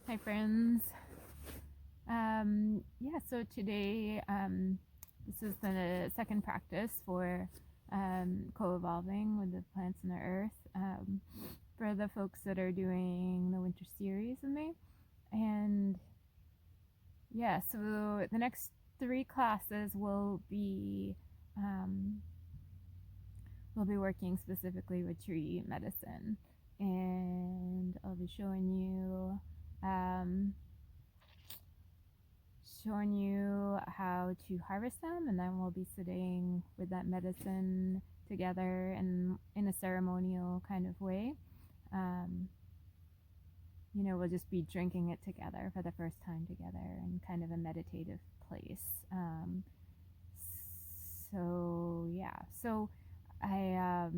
Hi, friends. So today, this is the second practice for co-evolving with the plants and the earth for the folks that are doing the winter series with me. And yeah, so the next three classes um, will be working specifically with tree medicine, and I'll be um, showing you how to harvest them, and then we'll be sitting with that medicine together in a ceremonial kind of way. Um, we'll just be drinking it together for the first time together in kind of a meditative place. So yeah, so I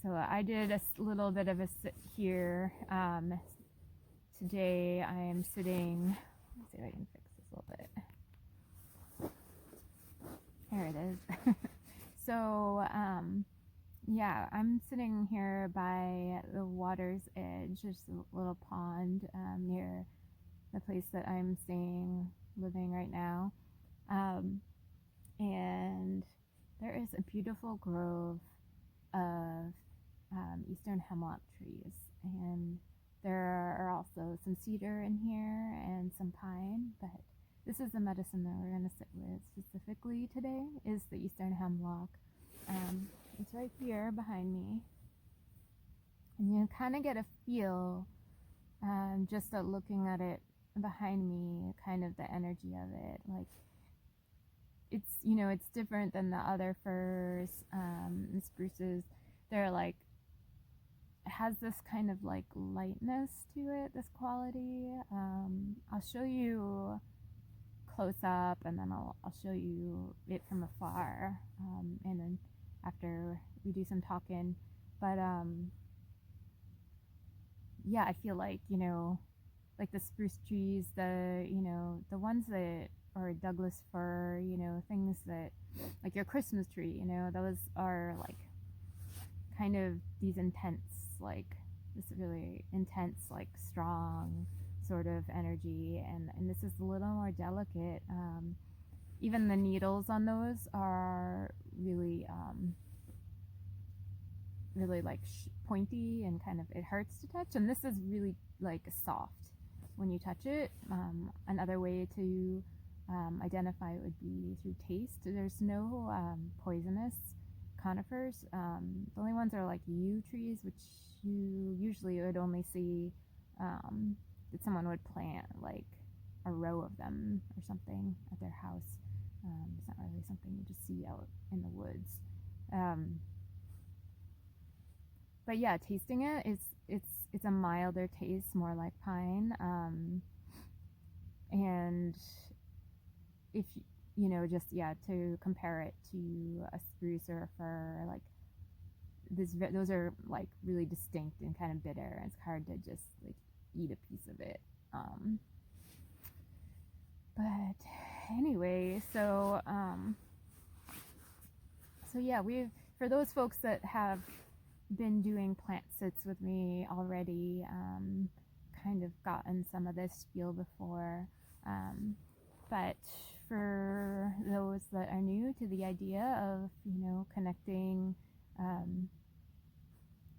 I did a little bit of a sit here. Today I am sitting. Let's see if I can fix this a little bit. There it is. So, yeah, I'm sitting here by the water's edge. There's a little pond near the place that I'm staying, living right now. Um, and there is a beautiful grove of eastern hemlock trees. And there are also some cedar in here and some pine, but this is the medicine that we're going to sit with specifically today is the eastern hemlock. It's right here behind me, and you kind of get a feel just looking at it behind me, kind of the energy of it. Like it's different than the other firs and spruces. They're like has this kind of like lightness to it, this quality. I'll show you close up, and then I'll show you it from afar, and then after we do some talking. But yeah, I feel like like the spruce trees, the ones that are Douglas fir, things that like your Christmas tree, those are like kind of these intense, like this really intense, like strong sort of energy, and this is a little more delicate. Even the needles on those are really like pointy and kind of it hurts to touch, and this is really like soft when you touch it. Another way to identify it would be through taste. There's no poisonous conifers. The only ones are like yew trees, which you usually would only see that someone would plant like a row of them or something at their house. It's not really something you just see out in the woods. Um, but yeah, tasting it, it's a milder taste, more like pine. And if just to compare it to a spruce or a fir, like those are like really distinct and kind of bitter, and it's hard to just like eat a piece of it. But anyway, so yeah, we've for those folks that have been doing plant sits with me already, kind of gotten some of this spiel before. But for those that are new to the idea of, connecting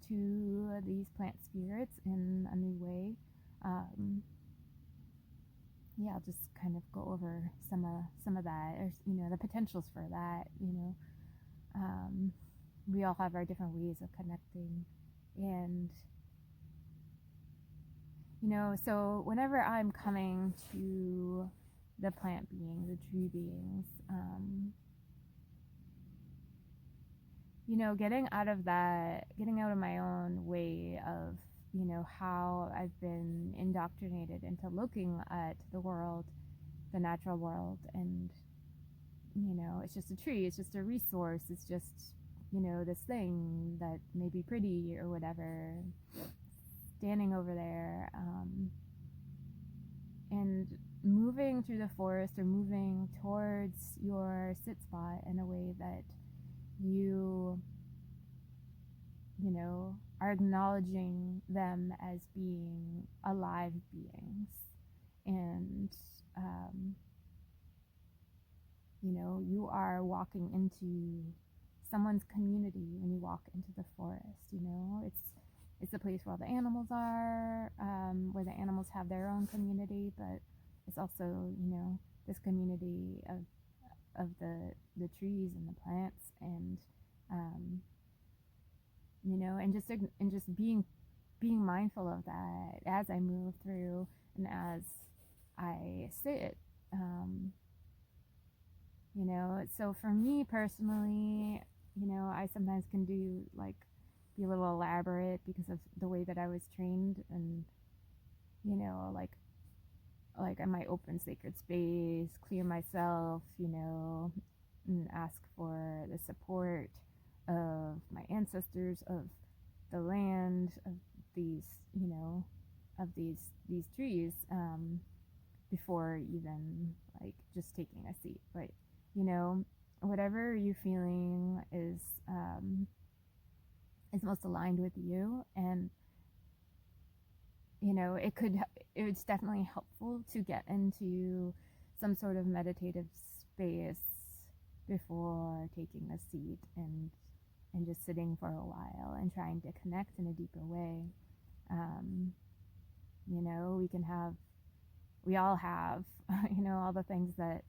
to these plant spirits in a new way, yeah, I'll just kind of go over some of that, or the potentials for that. We all have our different ways of connecting, and so whenever I'm coming to the plant beings, the tree beings, getting out of my own way of, how I've been indoctrinated into looking at the world, the natural world, and, it's just a tree, it's just a resource, it's just, this thing that may be pretty or whatever, standing over there, and moving through the forest or moving towards your sit spot in a way that you are acknowledging them as being alive beings. And, um, you are walking into someone's community when you walk into the forest. It's a place where all the animals are, where the animals have their own community, but it's also, this community of the trees and the plants, and um, and just being mindful of that as I move through and as I sit. Um, so for me personally, I sometimes can do like be a little elaborate because of the way that I was trained, and like I might open sacred space, clear myself, and ask for the support of my ancestors, of the land, of these, of these trees, before even like just taking a seat. But you know, whatever you're feeling is most aligned with you, and it's definitely helpful to get into some sort of meditative space before taking a seat, and just sitting for a while and trying to connect in a deeper way. um, we all have all the things that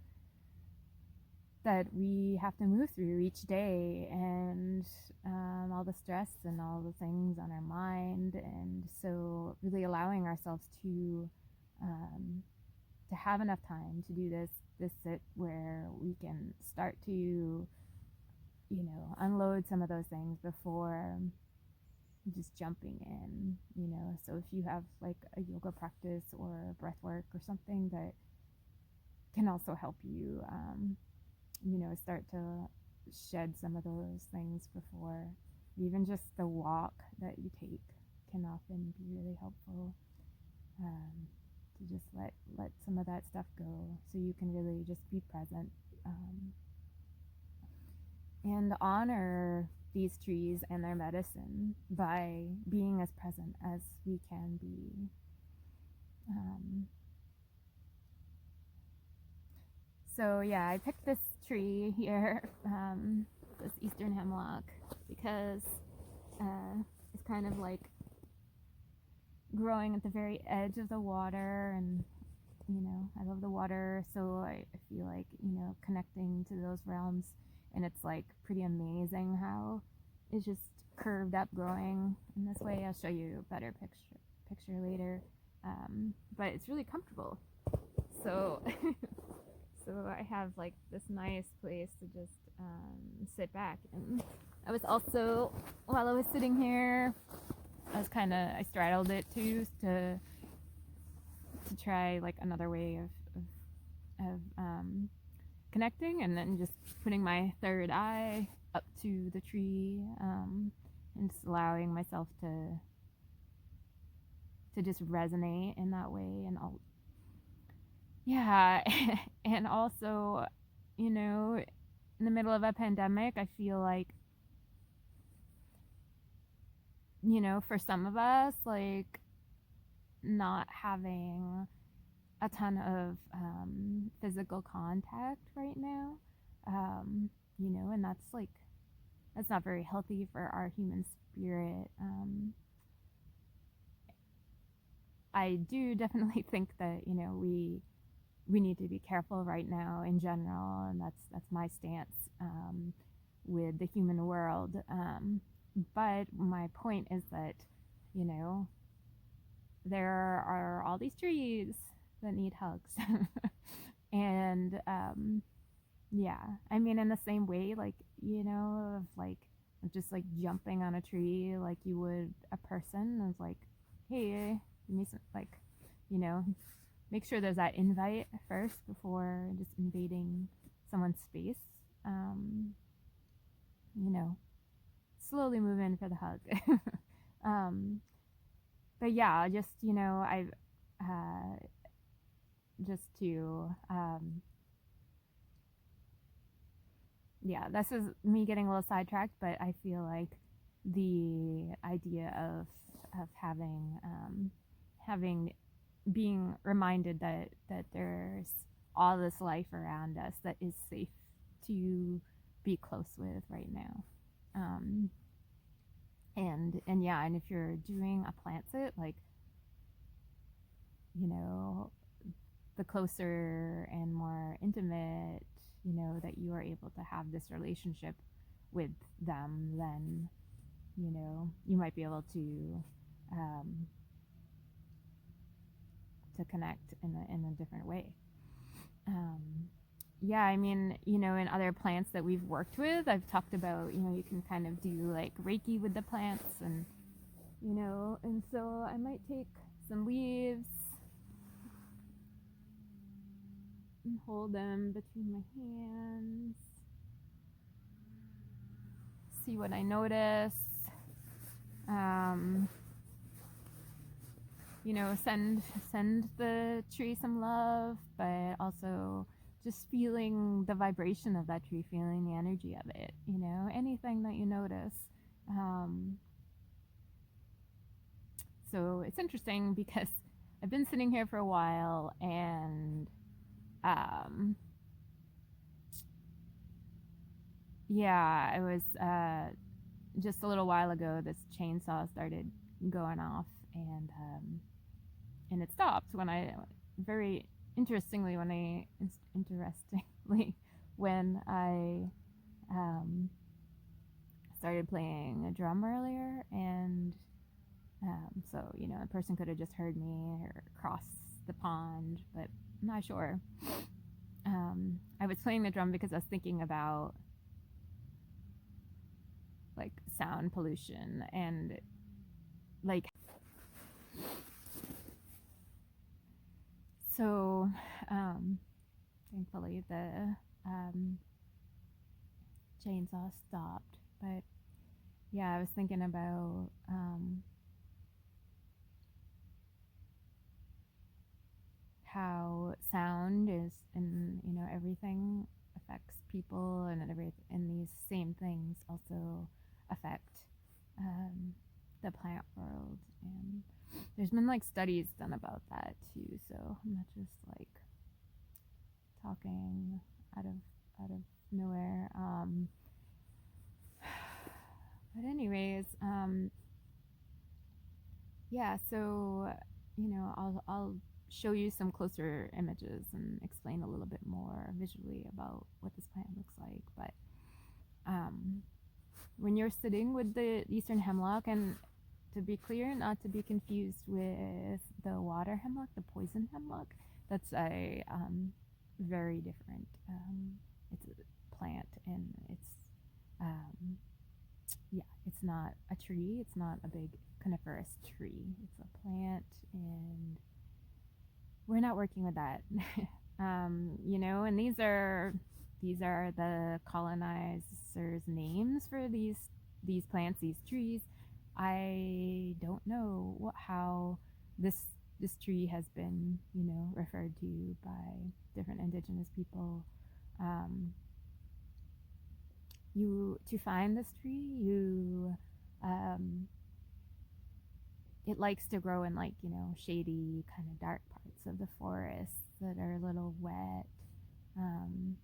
we have to move through each day, and all the stress and all the things on our mind. And so really allowing ourselves to have enough time to do this sit where we can start to unload some of those things before just jumping in. So if you have like a yoga practice or breath work or something that can also help you start to shed some of those things before, even just the walk that you take can often be really helpful, to just let some of that stuff go, so you can really just be present, and honor these trees and their medicine by being as present as we can be. So yeah, I picked this tree here, this eastern hemlock, because it's kind of like growing at the very edge of the water, and I love the water, so I feel like connecting to those realms, and it's like pretty amazing how it's just curved up growing in this way. I'll show you a better picture later, but it's really comfortable. So so I have like this nice place to just sit back. And I was also, while I was sitting here, I straddled it too, to try like another way of connecting, and then just putting my third eye up to the tree, and just allowing myself to just resonate in that way. And yeah, and also, in the middle of a pandemic, I feel like, for some of us, like not having a ton of physical contact right now, and that's not very healthy for our human spirit. I do definitely think that we need to be careful right now in general, and that's my stance, with the human world. But my point is that you know there are all these trees that need hugs, and yeah, I mean, in the same way, like of like just like jumping on a tree like you would a person. It's like, hey, give me some, like, you know make sure there's that invite first before just invading someone's space. um you know Slowly move in for the hug. um but yeah, just I've just to yeah, this is me getting a little sidetracked, but I feel like the idea of having being reminded that there's all this life around us that is safe to be close with right now. Um, and yeah, and if you're doing a plant sit, like, you know, the closer and more intimate, you know, that you are able to have this relationship with them, then, you know, you might be able um, to connect in a different way. Um, yeah, I mean, you know, in other plants that we've worked with, I've talked about, you know, you can kind of do like Reiki with the plants, and, you know, and so I might take some leaves and hold them between my hands, see what I notice. Um, you know, send the tree some love, but also just feeling the vibration of that tree, feeling the energy of it, you know, anything that you notice. Um, so it's interesting because I've been sitting here for a while, and um, yeah, I was just a little while ago, this chainsaw started going off, and it stopped when I very interestingly when I um, started playing a drum earlier, and so, you know, a person could have just heard me or cross the pond, but I'm not sure. I was playing the drum because I was thinking about like sound pollution, and like, so thankfully the um, chainsaw stopped. But yeah, I was thinking about how sound is, and, you know, everything affects people, and these same things also affect the plant world. And there's been like studies done about that too, so I'm not just like talking out of nowhere. But anyways, yeah, so, you know, I'll show you some closer images and explain a little bit more visually about what this plant looks like. But um, when you're sitting with the eastern hemlock, and to be clear, not to be confused with the water hemlock, the poison hemlock, that's a very different. It's a plant, and um, yeah, it's not a tree. It's not a big coniferous tree. It's a plant, and we're not working with that. You know, and these are the colonizers' names for these plants, these trees. I don't know how this this tree has been, you know, referred to by different indigenous people. Um, you to find this tree, you um, it likes to grow in, like, you know, shady, kind of dark parts of the forest that are a little wet. Um,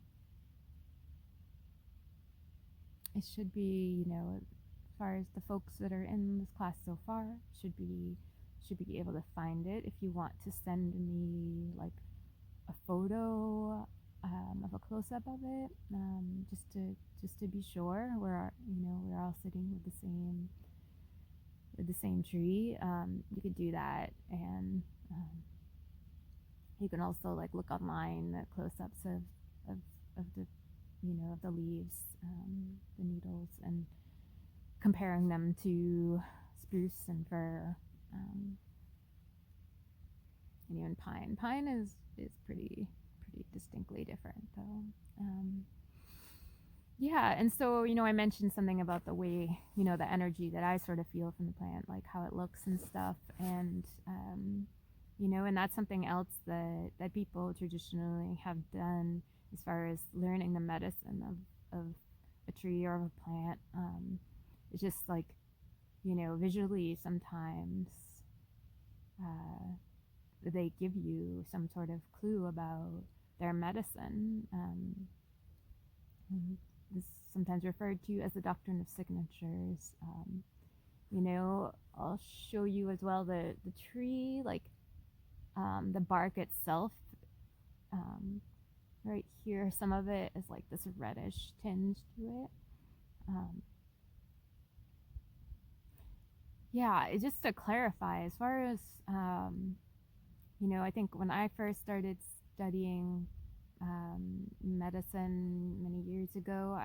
it should be, you know, as far as the folks that are in this class so far, should be able to find it. If you want to send me like a photo of a close up of it, just to be sure we're all sitting with the same tree. You could do that, and you can also like look online the close-ups of, of the, you know, of the leaves, the needles, and comparing them to spruce and fir, and even pine. Pine is pretty distinctly different though. Yeah, and so, you know, I mentioned something about the way, you know, the energy that I sort of feel from the plant, like how it looks and stuff, and you know, and that's something else that people traditionally have done as far as learning the medicine of a tree or of a plant. It's just like visually sometimes they give you some sort of clue about their medicine. This is sometimes referred to as the doctrine of signatures. I'll show you as well the tree, like the bark itself. Right here, some of it is like this reddish tinge to it. Yeah, just to clarify, as far as I think when I first started studying medicine many years ago,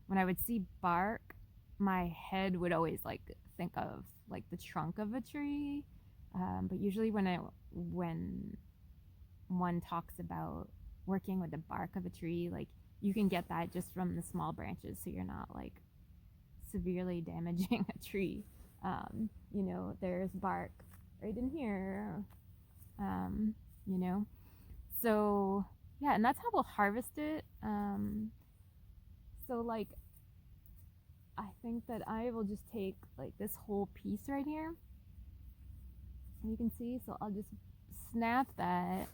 when I would see bark, my head would always like think of like the trunk of a tree. But usually when one talks about working with the bark of a tree, like you can get that just from the small branches, so you're not like severely damaging a tree. There's bark right in here, you know. So yeah, and that's how we'll harvest it. So like, I think that I will just take like this whole piece right here. You can see, so I'll just snap that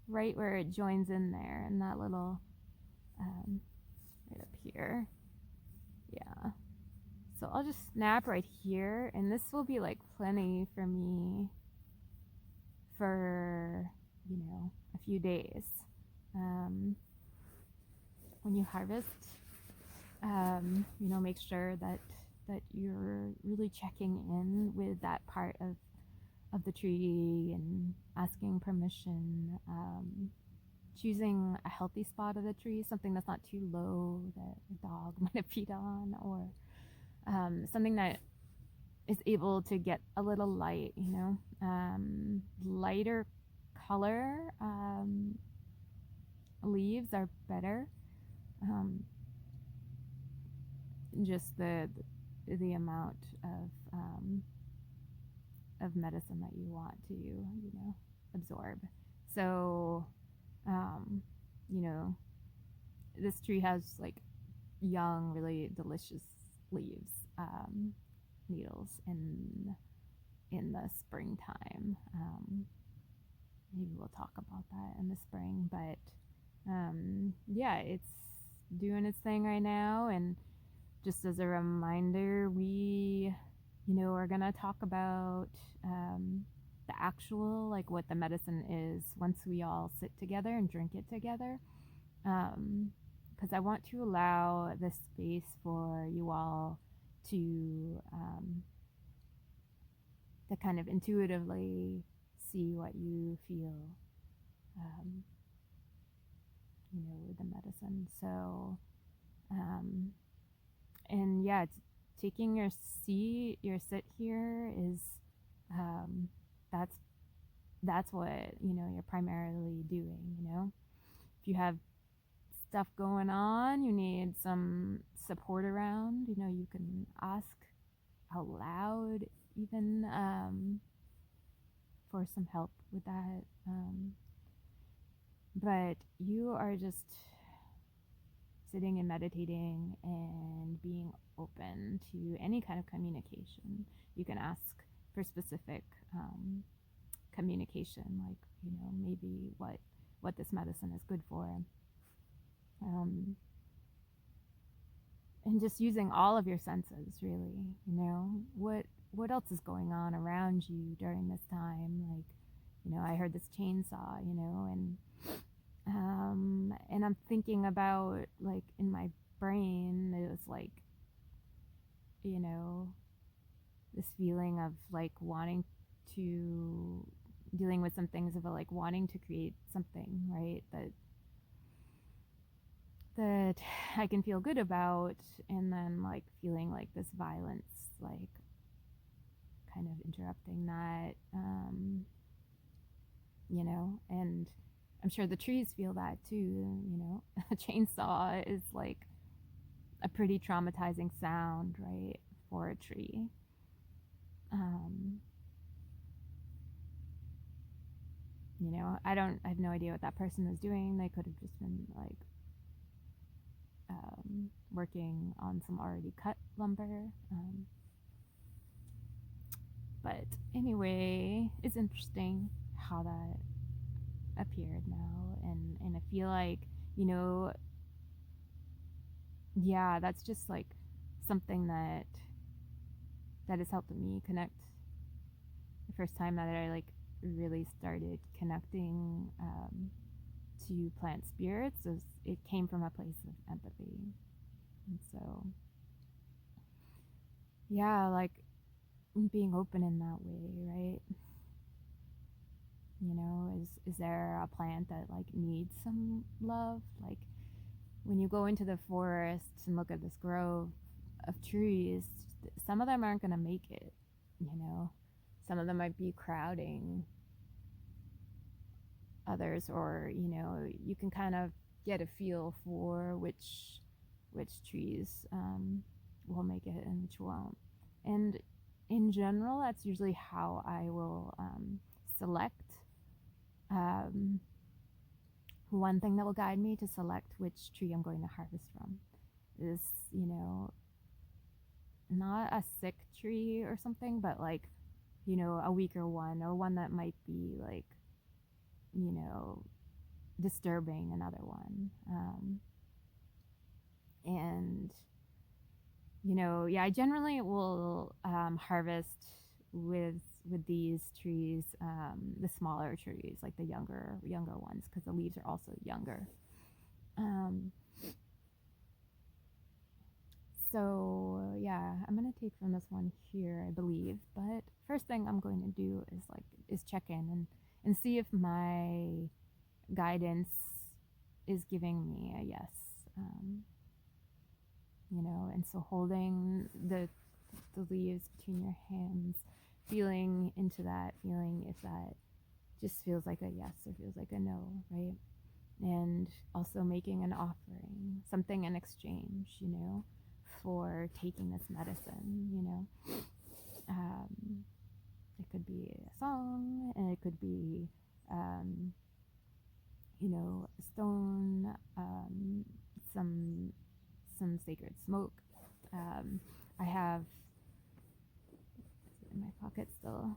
right where it joins in there, and that little, right up here. Yeah. So I'll just snap right here, and this will be like plenty for me for, a few days. When you harvest, make sure that you're really checking in with that part of the tree and asking permission, choosing a healthy spot of the tree, something that's not too low that a dog might feed on, or something that is able to get a little light, lighter color leaves are better. Just the amount of medicine that you want to absorb. So this tree has like young, really delicious leaves, needles in the springtime. Maybe we'll talk about that in the spring, but yeah, it's doing its thing right now. And just as a reminder, we are gonna talk about the actual, like what the medicine is, once we all sit together and drink it together, because I want to allow the space for you all to kind of intuitively see what you feel, with the medicine. So, and yeah, taking your sit here is, that's what, you're primarily doing, If you have stuff going on, you need some support around, you can ask out loud even, for some help with that. But you are just sitting and meditating and being open to any kind of communication. You can ask for specific communication, like, maybe what this medicine is good for. And just using all of your senses, really, what else is going on around you during this time. Like, I heard this chainsaw, and I'm thinking about, like, in my brain, it was like, this feeling of like dealing with some things of like wanting to create something, right, that I can feel good about, and then like feeling like this violence, like kind of interrupting that, and I'm sure the trees feel that too, A chainsaw is like a pretty traumatizing sound, right, for a tree. I have no idea what that person was doing. They could have just been like working on some already cut lumber. But anyway, it's interesting how that appeared now, and I feel like, you know, yeah, that's just like something that has helped me connect. The first time that I like really started connecting to plant spirits is it came from a place of empathy. And so yeah, like being open in that way, right? You know, is there a plant that like needs some love? Like when you go into the forest and look at this grove of trees, some of them aren't going to make it, you know. Some of them might be crowding others, or you know, you can kind of get a feel for which trees will make it and which won't. And in general, that's usually how I will select. Um, One thing that will guide me to select which tree I'm going to harvest from is, you know, not a sick tree or something, but like, you know, a weaker one, or one that might be like, you know, disturbing another one. And, you know, yeah, I generally will harvest with these trees, the smaller trees, like the younger ones, because the leaves are also younger. Um, So yeah, I'm gonna take from this one here, I believe. But first thing I'm going to do is check in and see if my guidance is giving me a yes. You know, and so holding the leaves between your hands, feeling into that, feeling if that just feels like a yes or feels like a no, right? And also making an offering, something in exchange, you know, for taking this medicine, you know. Um, it could be a song, and it could be, um, you know, a stone, some sacred smoke. I have in my pocket still.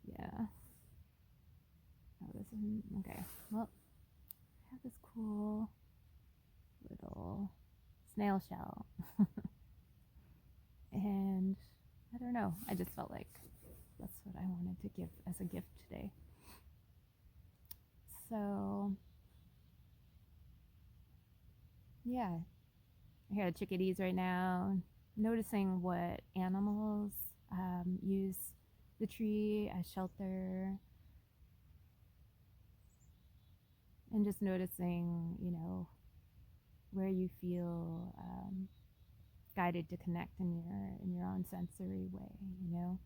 Yeah. Oh, this isn't okay. Well, I have this cool little snail shell. And I don't know, I just felt like that's what I wanted to give as a gift today. So yeah, I hear the chickadees right now, noticing what animals use the tree as shelter, and just noticing, you know, where you feel guided to connect in your own sensory way, you know.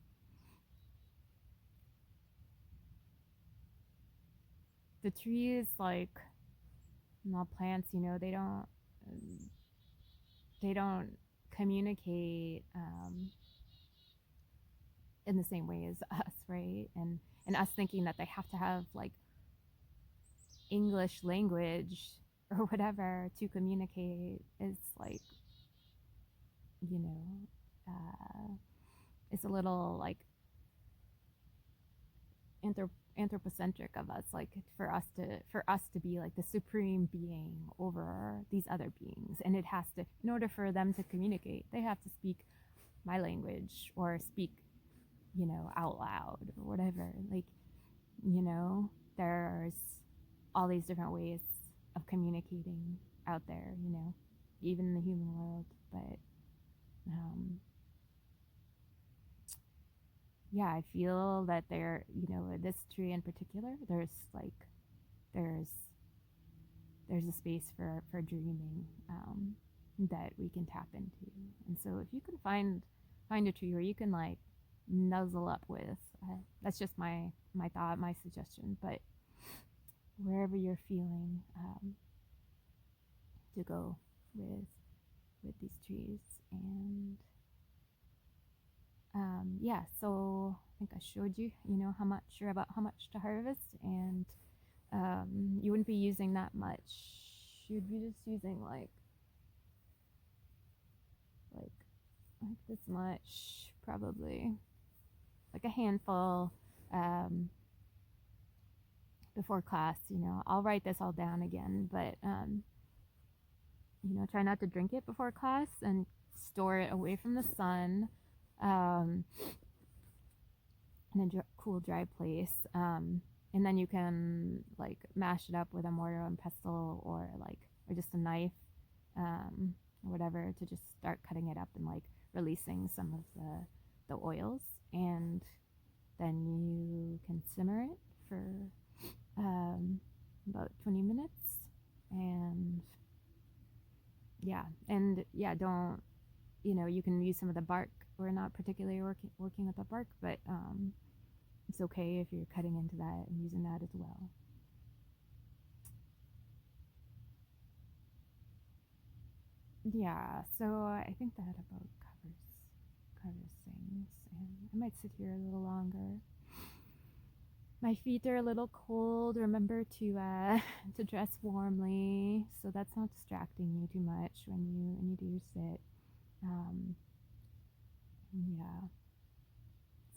The trees, like all plants, you know, they don't communicate in the same way as us, right? And us thinking that they have to have like English language or whatever to communicate is like, you know, it's a little like anthropocentric of us, like for us to be like the supreme being over these other beings, and it has to, in order for them to communicate, they have to speak my language or speak, you know, out loud or whatever. Like, you know, there's all these different ways of communicating out there, you know, even in the human world. But um, yeah, I feel that there, you know, this tree in particular, there's there's a space for dreaming that we can tap into. And so if you can find a tree where you can like nuzzle up with, that's just my thought, my suggestion. But wherever you're feeling to go with these trees. And yeah, so I think I showed you, you know, how much to harvest, and you wouldn't be using that much. You'd be just using like this much probably. like a handful before class. I'll write this all down again, but try not to drink it before class and store it away from the sun, in a cool, dry place. And then you can like mash it up with a mortar and pestle, or just a knife, or whatever, to just start cutting it up and like releasing some of the oils. And then you can simmer it for about 20 minutes. And don't, you can use some of the bark. We're not particularly working with the bark, but it's okay if you're cutting into that and using that as well. Yeah, so I think that about covers things, and I might sit here a little longer. My feet are a little cold. Remember to to dress warmly, so that's not distracting you too much when you do your sit. Yeah.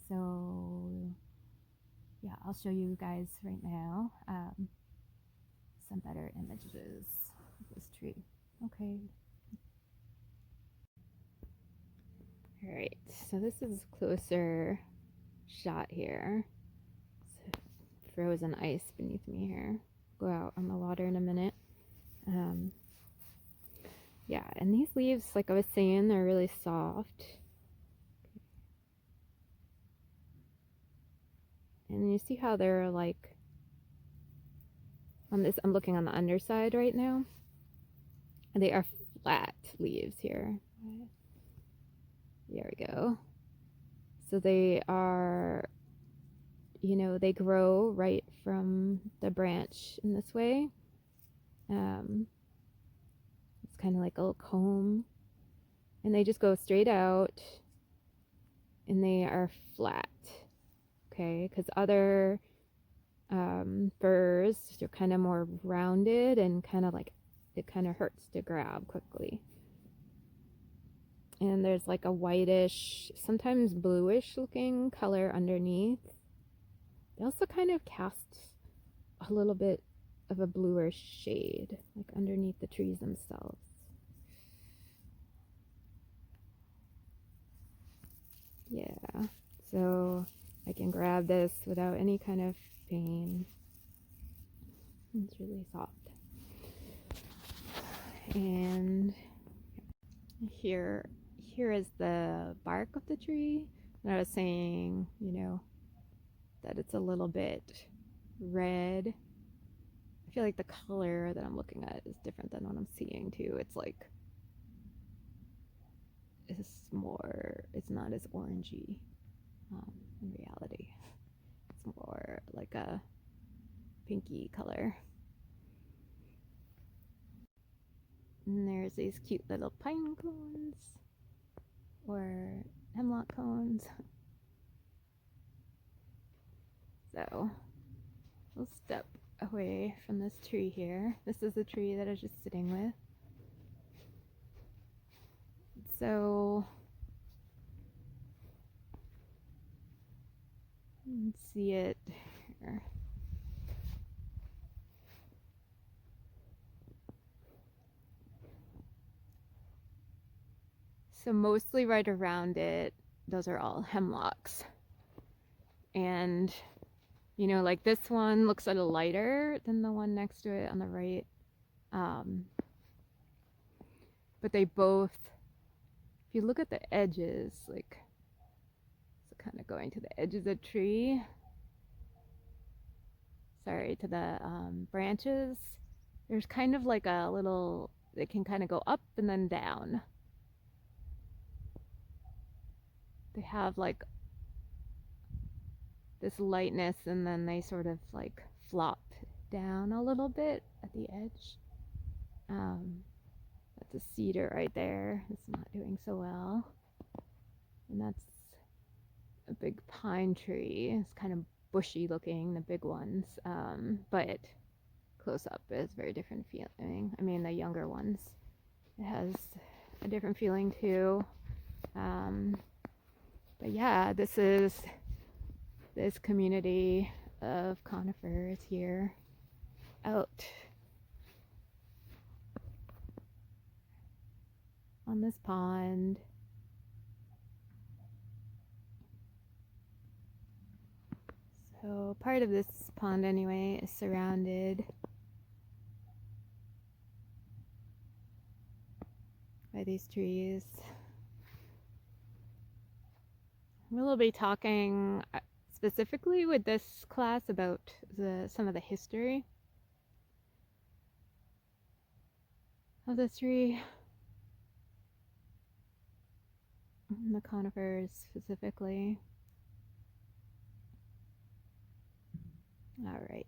So yeah, I'll show you guys right now some better images of this tree. Okay. All right. So this is a closer shot here. Frozen ice beneath me here. Go out on the water in a minute. Yeah, and these leaves, like I was saying, they're really soft. And you see how they're like on this, I'm looking on the underside right now. And they are flat leaves here. There we go. So they are, they grow right from the branch in this way. It's kind of like a little comb. And they just go straight out. And they are flat. Okay, because other firs are kind of more rounded and kind of like, it kind of hurts to grab quickly. And there's like a whitish, sometimes bluish looking color underneath. They also kind of cast a little bit of a bluer shade, like underneath the trees themselves. Yeah, so I can grab this without any kind of pain. It's really soft. And here is the bark of the tree. And I was saying, that it's a little bit red. I feel like the color that I'm looking at is different than what I'm seeing too. It's like, it's not as orangey in reality. It's more like a pinky color. And there's these cute little pine cones or hemlock cones. So we'll step away from this tree here. This is the tree that I was just sitting with. So you can see it here. So mostly right around it, those are all hemlocks. And like this one looks a little lighter than the one next to it on the right. But they both, if you look at the edges, like, so kind of going to the edge of the tree, to the branches, there's kind of like a little, they can kind of go up and then down. They have like this lightness, and then they sort of like flop down a little bit at the edge. That's a cedar right there. It's not doing so well. And that's a big pine tree. It's kind of bushy looking, the big ones, but close up is very different feeling. I mean, the younger ones, it has a different feeling too. But yeah, this is this community of conifers here out on this pond. So part of this pond anyway is surrounded by these trees. We'll be talking specifically with this class about some of the history of the tree, the conifers specifically. All right.